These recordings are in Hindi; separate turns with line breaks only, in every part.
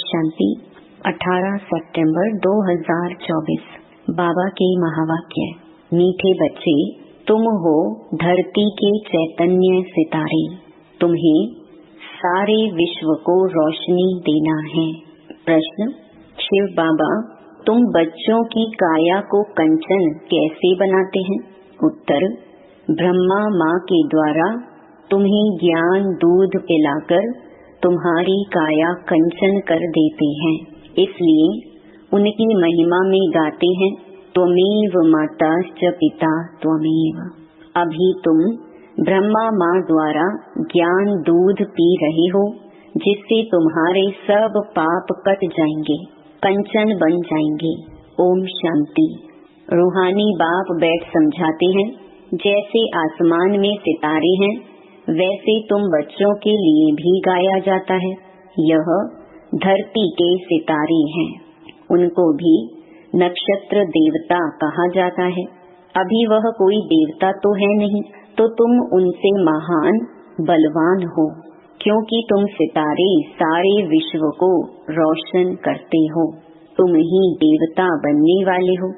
शांति। 18 सितंबर 2024। बाबा के महावाक्य। मीठे बच्चे, तुम हो धरती के चैतन्य सितारे। तुम्हें सारे विश्व को रोशनी देना है। प्रश्न। शिव बाबा, तुम बच्चों की काया को कंचन कैसे बनाते हैं? उत्तर। ब्रह्मा माँ के द्वारा तुम्हें ज्ञान दूध पिलाकर तुम्हारी काया कंचन कर देते हैं, इसलिए उनकी महिमा में गाते हैं, त्वमेव माताश्च पिता त्वमेव। अभी तुम ब्रह्मा माँ द्वारा ज्ञान दूध पी रहे हो, जिससे तुम्हारे सब पाप कट जाएंगे, कंचन बन जाएंगे। ओम शांति। रूहानी बाप बैठ समझाते हैं, जैसे आसमान में सितारे हैं, वैसे तुम बच्चों के लिए भी गाया जाता है। यह धरती के सितारे हैं, उनको भी नक्षत्र देवता कहा जाता है। अभी वह कोई देवता तो है नहीं, तो तुम उनसे महान बलवान हो, क्योंकि तुम सितारे सारे विश्व को रोशन करते हो। तुम ही देवता बनने वाले हो,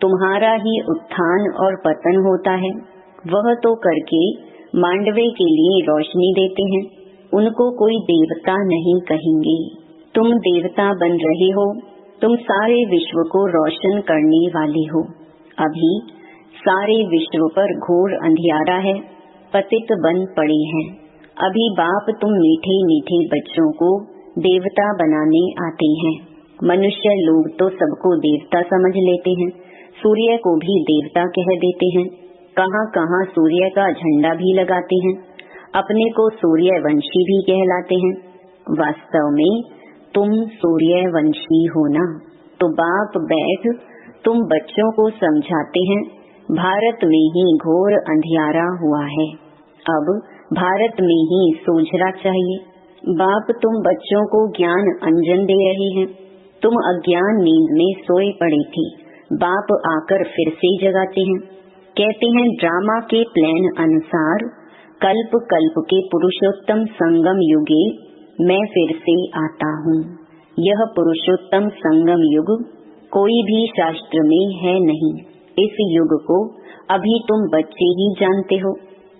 तुम्हारा ही उत्थान और पतन होता है। वह तो करके मांडवे के लिए रोशनी देते हैं, उनको कोई देवता नहीं कहेंगे। तुम देवता बन रहे हो, तुम सारे विश्व को रोशन करने वाले हो। अभी सारे विश्व पर घोर अंधियारा है, पतित बन पड़े हैं। अभी बाप तुम मीठे मीठे बच्चों को देवता बनाने आते हैं। मनुष्य लोग तो सबको देवता समझ लेते हैं, सूर्य को भी देवता कह देते हैं, कहाँ कहाँ सूर्य का झंडा भी लगाते हैं, अपने को सूर्यवंशी भी कहलाते हैं। वास्तव में तुम सूर्यवंशी हो ना। तो बाप बैठ तुम बच्चों को समझाते हैं, भारत में ही घोर अंधियारा हुआ है, अब भारत में ही सूझना चाहिए। बाप तुम बच्चों को ज्ञान अंजन दे रहे हैं। तुम अज्ञान नींद में सोए पड़े थे, बाप आकर फिर से जगाते हैं। कहते हैं ड्रामा के प्लान अनुसार कल्प कल्प के पुरुषोत्तम संगम युगे मैं फिर से आता हूँ। यह पुरुषोत्तम संगम युग कोई भी शास्त्र में है नहीं। इस युग को अभी तुम बच्चे ही जानते हो,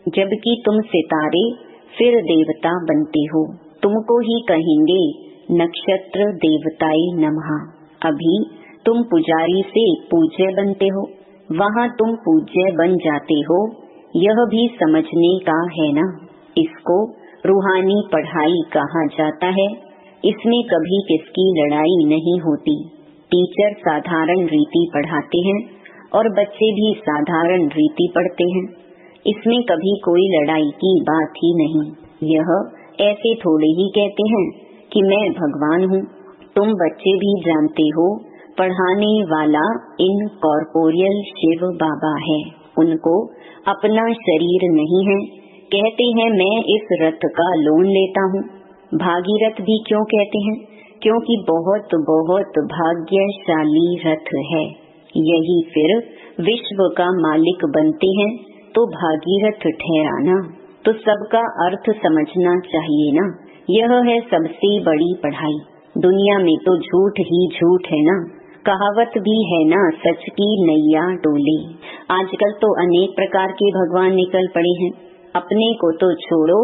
जबकि तुम सितारे फिर देवता बनते हो। तुमको ही कहेंगे नक्षत्र देवताए नमः। अभी तुम पुजारी से पूज्य बनते हो, वहाँ तुम पूज्य बन जाते हो। यह भी समझने का है ना। इसको रूहानी पढ़ाई कहा जाता है। इसमें कभी किसकी लड़ाई नहीं होती। टीचर साधारण रीति पढ़ाते हैं और बच्चे भी साधारण रीति पढ़ते हैं। इसमें कभी कोई लड़ाई की बात ही नहीं। यह ऐसे थोड़े ही कहते हैं कि मैं भगवान हूँ। तुम बच्चे भी जानते हो, पढ़ाने वाला इन कॉर्पोरियल शिव बाबा है। उनको अपना शरीर नहीं है। कहते हैं मैं इस रथ का लोन लेता हूँ। भागीरथ भी क्यों कहते हैं? क्योंकि बहुत बहुत भाग्यशाली रथ है। यही फिर विश्व का मालिक बनते हैं, तो भागीरथ ठहराना। तो सबका अर्थ समझना चाहिए ना। यह है सबसे बड़ी पढ़ाई। दुनिया में तो झूठ ही झूठ है ना। कहावत भी है ना, सच की नैया डोले। आजकल तो अनेक प्रकार के भगवान निकल पड़े हैं। अपने को तो छोड़ो,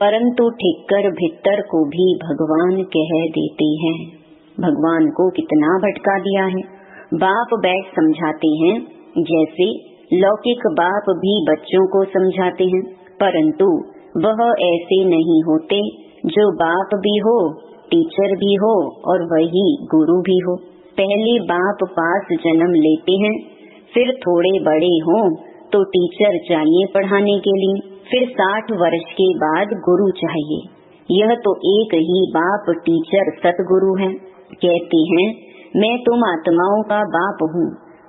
परंतु ठिक्कर भित्तर को भी भगवान कह देते हैं। भगवान को कितना भटका दिया है। बाप बैठ समझाते हैं, जैसे लौकिक बाप भी बच्चों को समझाते हैं, परंतु वह ऐसे नहीं होते। जो बाप भी हो, टीचर भी हो और वही गुरु भी हो। पहले बाप पास जन्म लेते हैं, फिर थोड़े बड़े हों तो टीचर चाहिए पढ़ाने के लिए, फिर 60 वर्ष के बाद गुरु चाहिए। यह तो एक ही बाप टीचर सतगुरु है। कहते हैं मैं तुम आत्माओं का बाप हूँ,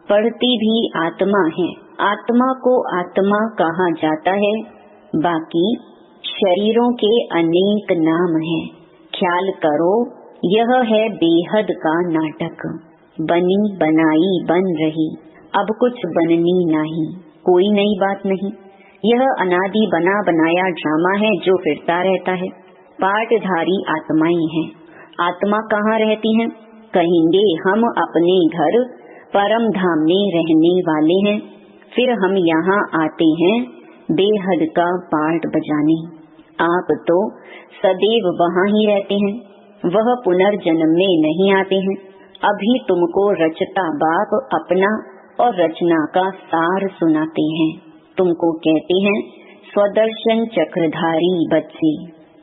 पढ़ती भी आत्मा है। आत्मा को आत्मा कहा जाता है, बाकी शरीरों के अनेक नाम हैं। ख्याल करो, यह है बेहद का नाटक। बनी बनाई बन रही, अब कुछ बननी नहीं। कोई नई बात नहीं। यह अनादि बना बनाया ड्रामा है जो फिरता रहता है। पाठधारी आत्माएं हैं, आत्मा कहाँ रहती है? कहेंगे हम अपने घर परम धाम में रहने वाले हैं, फिर हम यहाँ आते हैं बेहद का पार्ट बजाने। आप तो सदैव वहाँ ही रहते हैं, वह पुनर्जन्म में नहीं आते हैं। अभी तुमको रचता बाप अपना और रचना का सार सुनाते हैं। तुमको कहते हैं स्वदर्शन चक्रधारी बच्चे।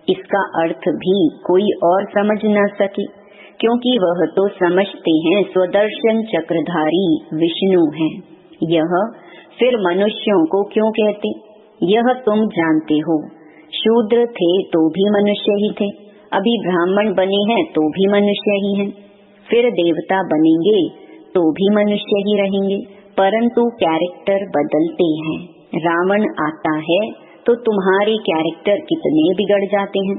इसका अर्थ भी कोई और समझ न सके, क्योंकि वह तो समझते हैं स्वदर्शन चक्रधारी विष्णु हैं। यह फिर मनुष्यों को क्यों कहते? यह तुम जानते हो। शूद्र थे तो भी मनुष्य ही थे, अभी ब्राह्मण बने हैं तो भी मनुष्य ही हैं, फिर देवता बनेंगे तो भी मनुष्य ही रहेंगे, परंतु कैरेक्टर बदलते हैं। रावण आता है तो तुम्हारे कैरेक्टर कितने बिगड़ जाते हैं।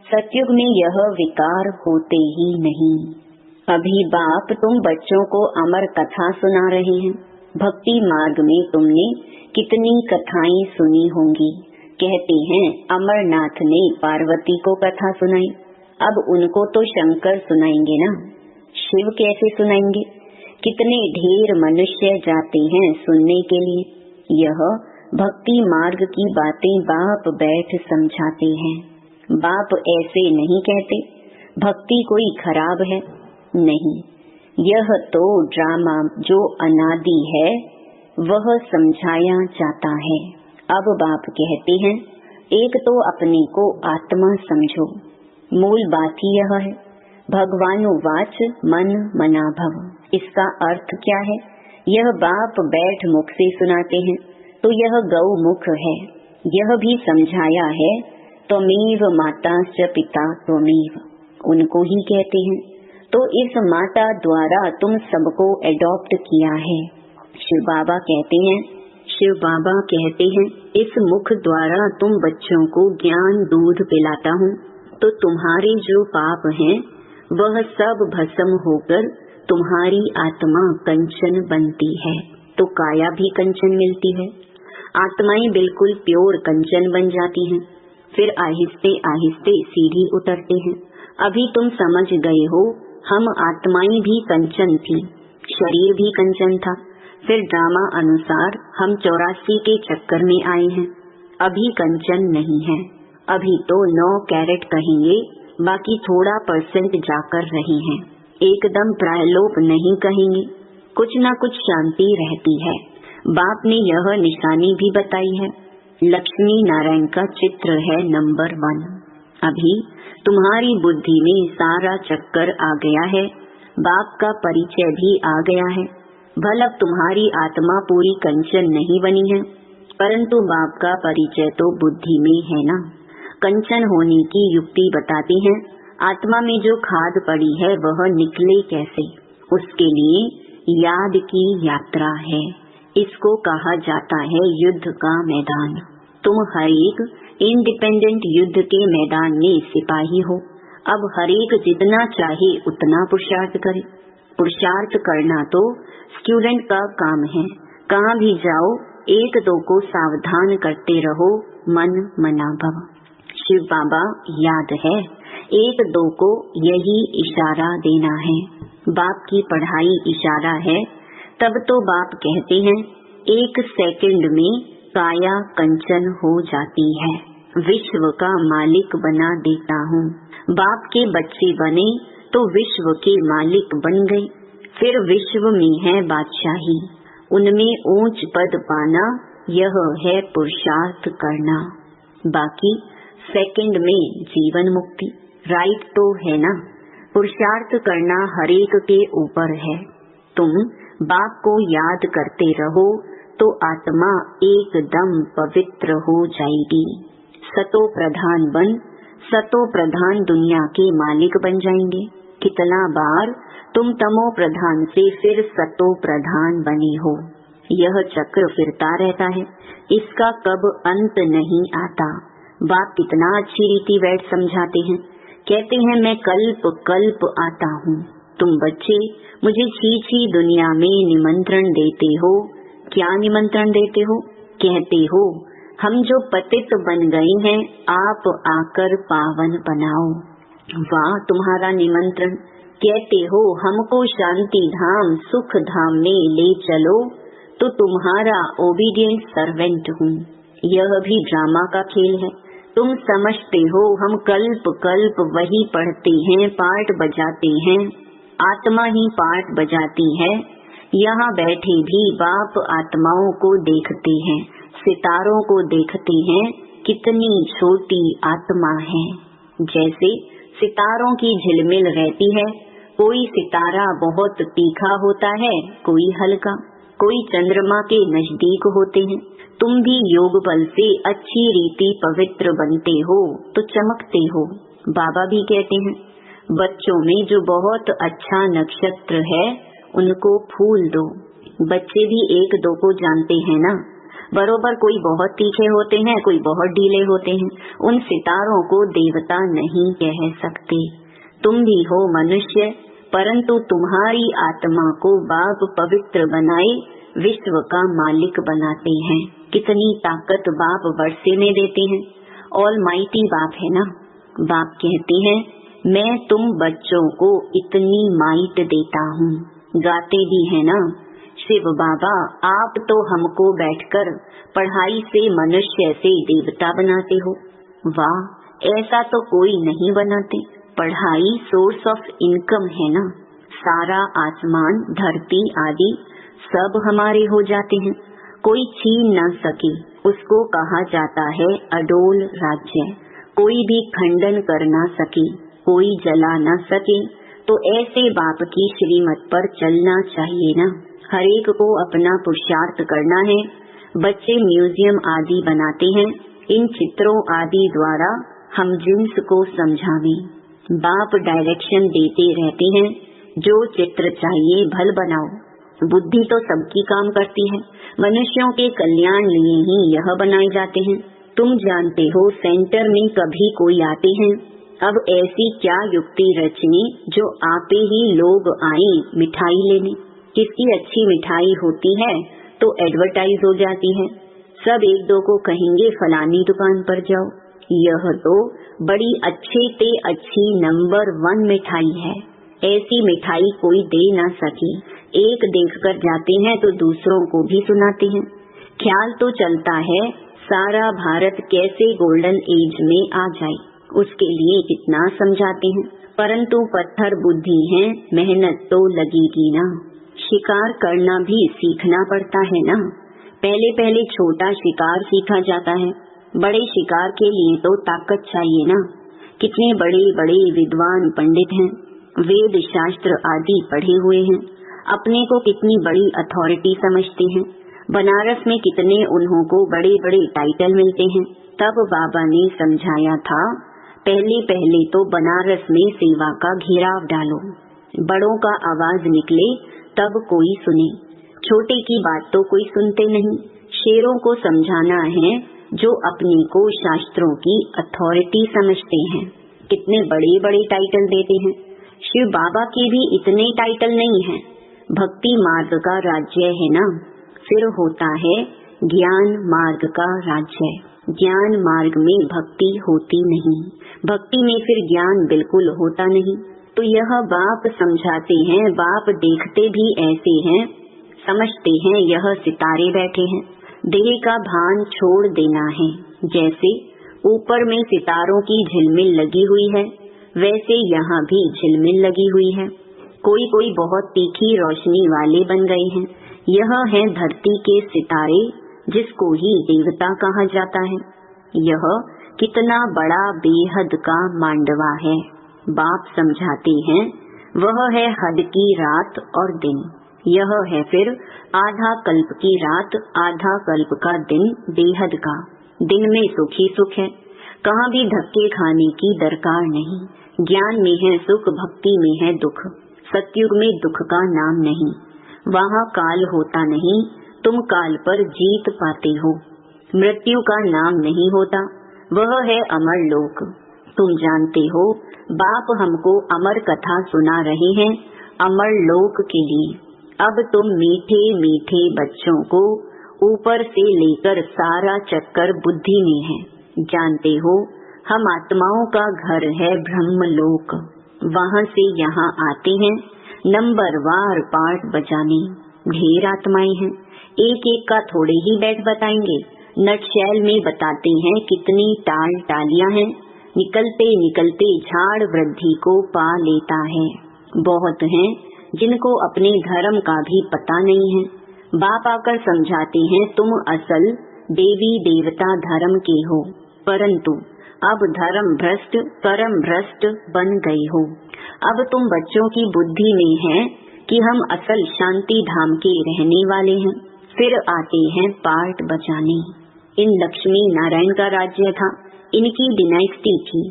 सतयुग में यह विकार होते ही नहीं। अभी बाप तुम बच्चों को अमर कथा सुना रहे हैं। भक्ति मार्ग में तुमने कितनी कथाएं सुनी होंगी। कहते हैं अमरनाथ ने पार्वती को कथा सुनाई, अब उनको तो शंकर सुनाएंगे ना, शिव कैसे सुनाएंगे? कितने ढेर मनुष्य जाते हैं सुनने के लिए। यह भक्ति मार्ग की बातें बाप बैठ समझाते हैं। बाप ऐसे नहीं कहते भक्ति कोई खराब है, नहीं, यह तो ड्रामा जो अनादि है वह समझाया जाता है। अब बाप कहते हैं एक तो अपने को आत्मा समझो। मूल बात ही यह है। भगवानुवाच मन मना भव। इसका अर्थ क्या है? यह बाप बैठ मुख से सुनाते हैं तो यह गौ मुख है। यह भी समझाया है त्वमेव माता च पिता त्वमेव, उनको ही कहते हैं। तो इस माता द्वारा तुम सबको एडॉप्ट किया है। शिव बाबा कहते हैं इस मुख द्वारा तुम बच्चों को ज्ञान दूध पिलाता हूँ, तो तुम्हारे जो पाप हैं वह सब भस्म होकर तुम्हारी आत्मा कंचन बनती है, तो काया भी कंचन मिलती है। आत्माएं बिल्कुल प्योर कंचन बन जाती हैं, फिर आहिस्ते आहिस्ते सीढ़ी उतरते हैं। अभी तुम समझ गए हो हम आत्माएं भी कंचन थी, शरीर भी कंचन था, फिर ड्रामा अनुसार हम 84 के चक्कर में आए हैं। अभी कंचन नहीं है, अभी तो 9 कैरेट कहेंगे, बाकी थोड़ा % जाकर रहे हैं। एकदम प्रायलोप नहीं कहेंगे, कुछ न कुछ शांति रहती है। बाप ने यह निशानी भी बताई है। लक्ष्मी नारायण का चित्र है नंबर 1। अभी तुम्हारी बुद्धि में सारा चक्कर आ गया है, बाप का परिचय भी आ गया है। भला तुम्हारी आत्मा पूरी कंचन नहीं बनी है, परंतु बाप का परिचय तो बुद्धि में है ना। कंचन होने की युक्ति बताती है। आत्मा में जो खाद पड़ी है वह निकले कैसे, उसके लिए याद की यात्रा है। इसको कहा जाता है युद्ध का मैदान। तुम हर एक इंडिपेंडेंट युद्ध के मैदान में सिपाही हो। अब हर एक जितना चाहे उतना पुरुषार्थ करे। पुरुषार्थ करना तो स्टूडेंट का काम है। कहाँ भी जाओ 1-2 को सावधान करते रहो, मन मना भव। शिव बाबा याद है 1-2 को यही इशारा देना है। बाप की पढ़ाई इशारा है। तब तो बाप कहते हैं 1 सेकंड में काया कंचन हो जाती है, विश्व का मालिक बना देता हूँ। बाप के बच्चे बने तो विश्व के मालिक बन गए, फिर विश्व में है बादशाही, उनमें ऊंच पद पाना, यह है पुरुषार्थ करना। बाकी सेकंड में जीवन मुक्ति। राइट तो है ना। पुरुषार्थ करना हरेक के ऊपर है। तुम बाप को याद करते रहो तो आत्मा एकदम पवित्र हो जाएगी। सतो प्रधान बन सतो प्रधान दुनिया के मालिक बन जाएंगे। कितना बार तुम तमो प्रधान से फिर सतो प्रधान बने हो। यह चक्र फिरता रहता है, इसका कब अंत नहीं आता। बाप कितना अच्छी रीति बैठ समझाते हैं। कहते हैं मैं कल्प कल्प आता हूँ। तुम बच्चे मुझे छी दुनिया में निमंत्रण देते हो। क्या निमंत्रण देते हो? कहते हो हम जो पतित बन गए हैं आप आकर पावन बनाओ। वाह तुम्हारा निमंत्रण, कहते हो हमको शांति धाम सुख धाम में ले चलो, तो तुम्हारा ओबीडियंट सर्वेंट हूँ। यह भी ड्रामा का खेल है। तुम समझते हो हम कल्प कल्प वही पढ़ते हैं, पार्ट बजाते हैं, आत्मा ही पार्ट बजाती है। यहाँ बैठे भी बाप आत्माओं को देखते हैं, सितारों को देखते हैं, कितनी छोटी आत्मा है। जैसे सितारों की झिलमिल रहती है, कोई सितारा बहुत तीखा होता है, कोई हल्का, कोई चंद्रमा के नजदीक होते हैं। तुम भी योग बल से अच्छी रीति पवित्र बनते हो तो चमकते हो। बाबा भी कहते हैं बच्चों में जो बहुत अच्छा नक्षत्र है उनको फूल दो। बच्चे भी एक दो को जानते हैं ना, बरोबर कोई बहुत तीखे होते हैं, कोई बहुत ढीले होते हैं। उन सितारों को देवता नहीं कह सकते। तुम भी हो मनुष्य, परंतु तुम्हारी आत्मा को बाप पवित्र बनाए विश्व का मालिक बनाते हैं। कितनी ताकत बाप वर्षे में देते हैं। ऑलमाइटी बाप है ना। बाप कहते हैं मैं तुम बच्चों को इतनी माइट देता हूँ। गाते भी है ना, शिव बाबा आप तो हमको बैठकर पढ़ाई से मनुष्य से देवता बनाते हो। वाह, ऐसा तो कोई नहीं बनाते। पढ़ाई सोर्स ऑफ इनकम है ना। सारा आसमान धरती आदि सब हमारे हो जाते हैं, कोई छीन न सके। उसको कहा जाता है अडोल राज्य। कोई भी खंडन कर ना सके, कोई जला न सके। तो ऐसे बाप की श्रीमत पर चलना चाहिए ना। हरेक को अपना पुरुषार्थ करना है। बच्चे म्यूजियम आदि बनाते हैं, इन चित्रों आदि द्वारा हम जिन्स को समझावें। बाप डायरेक्शन देते रहते हैं, जो चित्र चाहिए भल बनाओ। बुद्धि तो सबकी काम करती है, मनुष्यों के कल्याण लिए ही यह बनाए जाते हैं। तुम जानते हो सेंटर में कभी कोई आते हैं, अब ऐसी क्या युक्ति रचनी जो आपे ही लोग आए मिठाई लेने। किसकी अच्छी मिठाई होती है तो एडवर्टाइज हो जाती है, सब एक दो को कहेंगे फलानी दुकान पर जाओ। यह तो बड़ी अच्छे से अच्छी नंबर 1 मिठाई है। ऐसी मिठाई कोई दे ना सके। एक देखकर जाते हैं तो दूसरों को भी सुनाते हैं। ख्याल तो चलता है सारा भारत कैसे गोल्डन एज में आ जाए, उसके लिए कितना समझाते हैं, परंतु पत्थर बुद्धि है, मेहनत तो लगेगी ना। शिकार करना भी सीखना पड़ता है ना। पहले पहले छोटा शिकार सीखा जाता है, बड़े शिकार के लिए तो ताकत चाहिए ना। कितने बड़े बड़े विद्वान पंडित हैं, वेद शास्त्र आदि पढ़े हुए हैं, अपने को कितनी बड़ी अथॉरिटी समझते हैं। बनारस में कितने उन्हों को बड़े बड़े टाइटल मिलते हैं। तब बाबा ने समझाया था पहले पहले तो बनारस में सेवा का घेराव डालो, बड़ों का आवाज निकले तब कोई सुने। छोटे की बात तो कोई सुनते नहीं। शेरों को समझाना है जो अपने को शास्त्रों की अथॉरिटी समझते हैं। कितने बड़े बड़े टाइटल देते हैं। शिव बाबा के भी इतने टाइटल नहीं हैं। भक्ति मार्ग का राज्य है ना। फिर होता है ज्ञान मार्ग का राज्य। ज्ञान मार्ग में भक्ति होती नहीं, भक्ति में फिर ज्ञान बिल्कुल होता नहीं। तो यह बाप समझाते हैं, बाप देखते भी ऐसे हैं, समझते हैं यह सितारे बैठे हैं। देह का भान छोड़ देना है। जैसे ऊपर में सितारों की झिलमिल लगी हुई है, वैसे यहाँ भी झिलमिल लगी हुई है। कोई कोई बहुत तीखी रोशनी वाले बन गए हैं। यह है धरती के सितारे, जिसको ही देवता कहा जाता है। यह कितना बड़ा बेहद का मांडवा है। बाप समझाते हैं वह है हद की रात और दिन। यह है फिर आधा कल्प की रात, आधा कल्प का दिन बेहद का। दिन में सुख ही सुख है, कहाँ भी धक्के खाने की दरकार नहीं। ज्ञान में है सुख, भक्ति में है दुख। सतयुग में दुख का नाम नहीं, वहाँ काल होता नहीं, तुम काल पर जीत पाते हो। मृत्यु का नाम नहीं होता, वह है अमर लोक। तुम जानते हो बाप हमको अमर कथा सुना रहे हैं अमर लोक के लिए। अब तुम मीठे मीठे बच्चों को ऊपर से लेकर सारा चक्कर बुद्धि में है। जानते हो हम आत्माओं का घर है ब्रह्मलोक, वहाँ से यहाँ आते हैं नंबरवार पाठ बजाने। ढेर आत्माएं हैं, एक एक का थोड़े ही बैठ बताएंगे। नटशैल में बताते हैं कितनी टाल टालियां हैं, निकलते निकलते झाड़ वृद्धि को पा लेता है। बहुत हैं जिनको अपने धर्म का भी पता नहीं है। बाप आकर समझाते हैं तुम असल देवी देवता धर्म के हो, परंतु अब धर्म भ्रष्ट कर्म भ्रष्ट बन गए हो। अब तुम बच्चों की बुद्धि में है कि हम असल शांति धाम के रहने वाले हैं। फिर आते हैं पाठ बजाने। इन लक्ष्मी नारायण का राज्य था, इनकी डिनास्टी थी।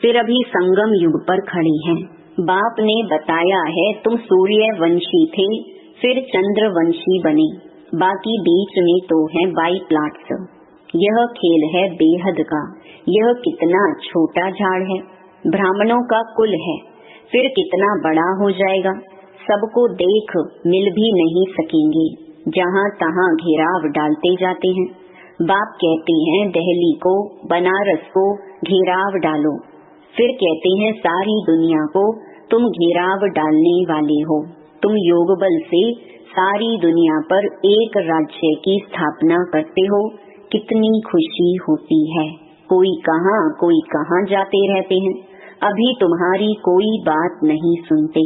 फिर अभी संगम युग पर खड़ी हैं। बाप ने बताया है तुम सूर्य वंशी थे, फिर चंद्र वंशी बने, बाकी बीच में तो है बाई प्लाट्स। यह खेल है बेहद का। यह कितना छोटा झाड़ है, ब्राह्मणों का कुल है, फिर कितना बड़ा हो जाएगा। सबको देख मिल भी नहीं सकेंगे, जहाँ तहाँ घेराव डालते जाते हैं। बाप कहते हैं दिल्ली को बनारस को घेराव डालो, फिर कहते हैं सारी दुनिया को तुम घेराव डालने वाले हो। तुम योग बल से सारी दुनिया पर एक राज्य की स्थापना करते हो, कितनी खुशी होती है। कोई कहाँ जाते रहते हैं, अभी तुम्हारी कोई बात नहीं सुनते।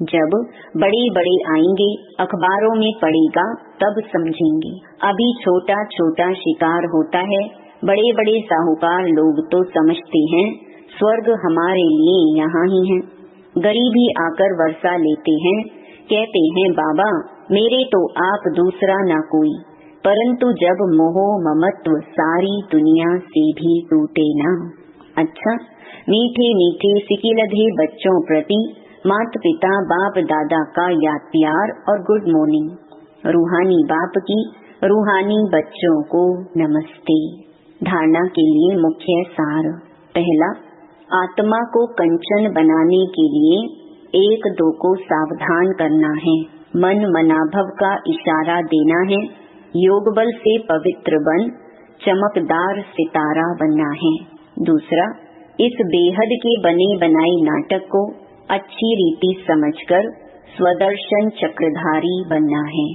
जब बड़े बड़े आएंगे, अखबारों में पड़ेगा, तब समझेंगे। अभी छोटा छोटा शिकार होता है। बड़े बड़े साहूकार लोग तो समझते हैं स्वर्ग हमारे लिए यहाँ ही है। गरीब ही आकर वर्षा लेते हैं, कहते हैं बाबा मेरे तो आप दूसरा ना कोई। परंतु जब मोह ममत्व सारी दुनिया से भी टूटे ना। अच्छा, मीठे मीठे सिकिलधे बच्चों प्रति माता पिता बाप दादा का याद प्यार और गुड मॉर्निंग। रूहानी बाप की रूहानी बच्चों को नमस्ते। धारणा के लिए मुख्य सार। पहला, आत्मा को कंचन बनाने के लिए एक दो को सावधान करना है। मन मनाभव का इशारा देना है। योग बल से पवित्र बन चमकदार सितारा बनना है। दूसरा, इस बेहद के बने बनाए नाटक को अच्छी रीति समझकर स्वदर्शन चक्रधारी बनना है।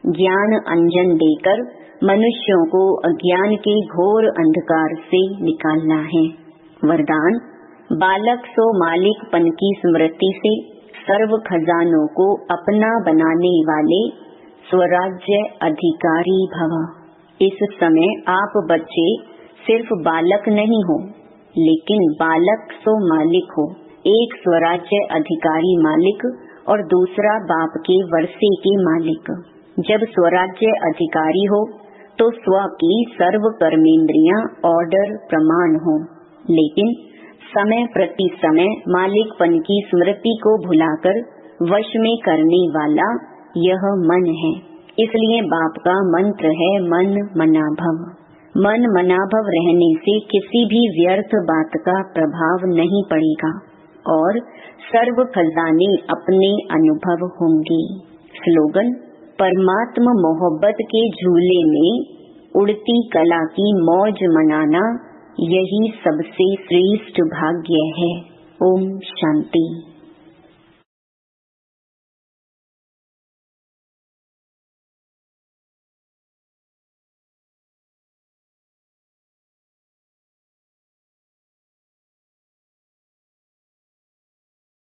ज्ञान अंजन देकर मनुष्यों को अज्ञान के घोर अंधकार से निकालना है। वरदान, बालक सो मालिकपन की स्मृति से सर्व खजानों को अपना बनाने वाले स्वराज्य अधिकारी भव। इस समय आप बच्चे सिर्फ बालक नहीं हो, लेकिन बालक सो मालिक हो। एक स्वराज्य अधिकारी मालिक और दूसरा बाप के वर्षे के मालिक। जब स्वराज्य अधिकारी हो तो स्व की सर्व कर्मेंद्रियां ऑर्डर प्रमाण हो, लेकिन समय प्रति समय मालिकपन की स्मृति को भुलाकर वश में करने वाला यह मन है। इसलिए बाप का मंत्र है मन मनाभव। मन मनाभव रहने से किसी भी व्यर्थ बात का प्रभाव नहीं पड़ेगा और सर्व खजाने अपने अनुभव होंगे। स्लोगन, परमात्मा मोहब्बत के झूले में उड़ती कला की मौज मनाना यही सबसे श्रेष्ठ भाग्य है। ओम शांति।